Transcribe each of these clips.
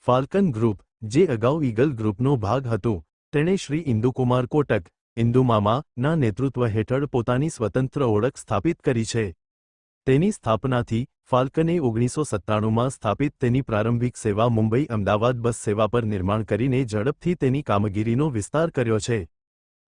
Falcone group, જે અગાઉ eagle ગ્રુપનો ભાગ હતું, તેણે શ્રી ઇન્દુકુમાર કોટક, ઇન્દુમામાના નેતૃત્વ હેઠળ પોતાની સ્વતંત્ર ઓળખ સ્થાપિત કરી છે. તેની સ્થાપનાથી ફાલ્કને 1997માં સ્થાપિત તેની પ્રારંભિક સેવા મુંબઈ અમદાવાદ બસ સેવા પર નિર્માણ કરીને ઝડપથી તેની કામગીરીનો વિસ્તાર કર્યો છે.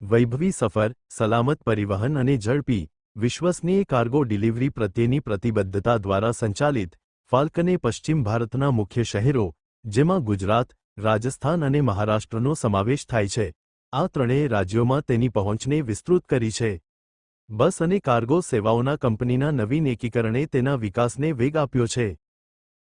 વૈભવી સફર, સલામત પરિવહન અને ઝડપી, વિશ્વસનીય કાર્ગો ડિલિવરી પ્રત્યેની પ્રતિબદ્ધતા દ્વારા સંચાલિત, ફાલ્કને પશ્ચિમ ભારતના મુખ્ય શહેરો, જેમાં ગુજરાત, રાજસ્થાન અને મહારાષ્ટ્રનો સમાવેશ થાય છે, આ ત્રણેય રાજ્યોમાં તેની પહોંચને વિસ્તૃત કરી છે. બસ અને કાર્ગો સેવાઓના કંપનીના નવીન એકીકરણે તેના વિકાસને વેગ આપ્યો છે.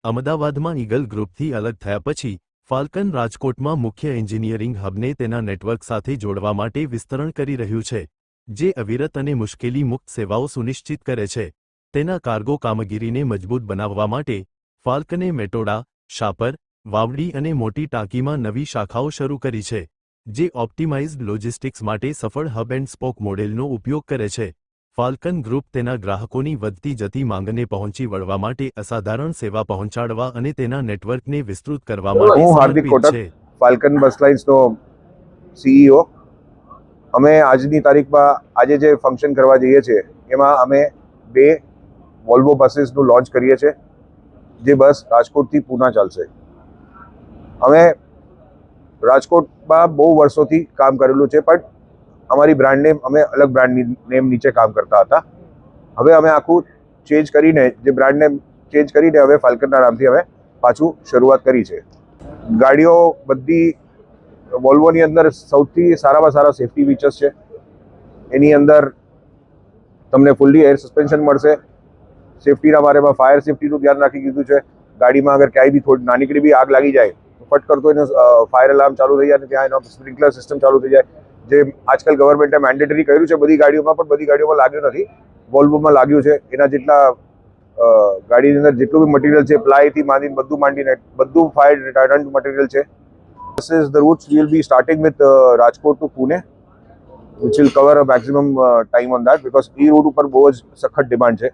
અમદાવાદમાં ઈગલ ગ્રુપથી અલગ થયા પછી, ફાલ્કન રાજકોટમાં મુખ્ય એન્જિનિયરિંગ હબને તેના નેટવર્ક સાથે જોડવા માટે વિસ્તરણ કરી રહ્યું છે, જે અવિરત અને મુશ્કેલી મુક્ત સેવાઓ સુનિશ્ચિત કરે છે. તેના કાર્ગો કામગીરીને મજબૂત બનાવવા માટે, ફાલ્કને મેટોડા, શાપર, વાવડી અને મોટી ટાંકીમાં નવી શાખાઓ શરૂ કરી છે, જે ઓપ્ટિમાઇઝ્ડ લોજિસ્ટિક્સ માટે સફળ હબ એન્ડ સ્પોક મોડેલનો ઉપયોગ કરે છે. ફાલ્કન ગ્રુપ તેના ગ્રાહકોની વધતી જતી માંગને પહોંચી વળવા માટે અસાધારણ સેવા પહોંચાડવા અને તેના નેટવર્કને વિસ્તૃત કરવા માટે સમર્પિત છે. ફાલ્કન બસ લાઇન્સનો સીઈઓ. અમે આજની તારીખમાં આજે જે ફંક્શન કરવા જઈએ છીએ એમાં અમે 2 વોલ્વો બસીસનું લોન્ચ કરીએ છીએ, જે બસ રાજકોટથી પૂના ચાલશે. અમે રાજકોટમાં બહુ વર્ષોથી કામ કરેલું છે, પણ અમારી બ્રાન્ડ નેમ અમે અલગ બ્રાન્ડ નેમ નીચે કામ કરતા હતા. હવે અમે આખું ચેન્જ કરીને, જે બ્રાન્ડ નેમ ચેન્જ કરીને હવે ફાલ્કનના નામથી અમે પાછું શરૂઆત કરી છે. ગાડીઓ બધી વોલ્વોની અંદર સૌથી સારામાં સારા સેફ્ટી ફીચર્સ છે. એની અંદર તમને ફૂલ્લી એર સસ્પેન્શન મળશે. સેફ્ટીના બારેમાં ફાયર સેફ્ટીનું ધ્યાન રાખી દીધું છે. ગાડીમાં અગર ક્યાંય બી થોડી નાનીકડી બી આગ લાગી જાય તો ફટ કરતો એનો ફાયર એલાર્મ ચાલુ થઈ જાય અને ત્યાં એનો સ્પ્રિંકલર સિસ્ટમ ચાલુ થઈ જાય, જે આજકાલ ગવર્મેન્ટે મેન્ડેટરી કર્યું છે બધી ગાડીઓમાં, પણ બધી ગાડીઓમાં લાગ્યું નથી. વોલ્વોમાં લાગ્યું છે. એના જેટલા ગાડીની અંદર જેટલું બી મટીરિયલ છે, પ્લાયથી માંડીને બધું ફાયર રિટાર્ડન્ટ મટીરિયલ છે. This is the routes we will be starting with Rajkot to Pune, which will cover a maximum time on that, because એ રૂટ ઉપર બહુ જ સખત ડિમાન્ડ છે.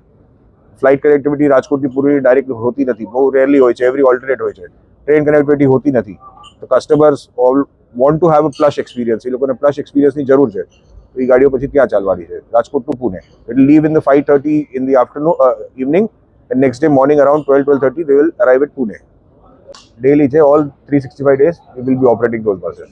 ફ્લાઇટ કનેક્ટિવિટી રાજકોટથી પૂરી ડાયરેક્ટ હોતી નથી, બહુ રેરલી હોય છે, એવરી ઓલ્ટરનેટ હોય છે. ટ્રેન કનેક્ટિવિટી હોતી નથી. તો customers all want to have a plus experience. એ લોકોને પ્લસ એક્સપિરિયન્સની જરૂર છે. તો એ ગાડીઓ પછી ત્યાં ચાલવાની છે, Rajkot to Pune. It will leave in the 5:30 in the afternoon, evening, and next day morning around 12:30 they will arrive at Pune. Daily છે, all 365 days we will be operating those buses.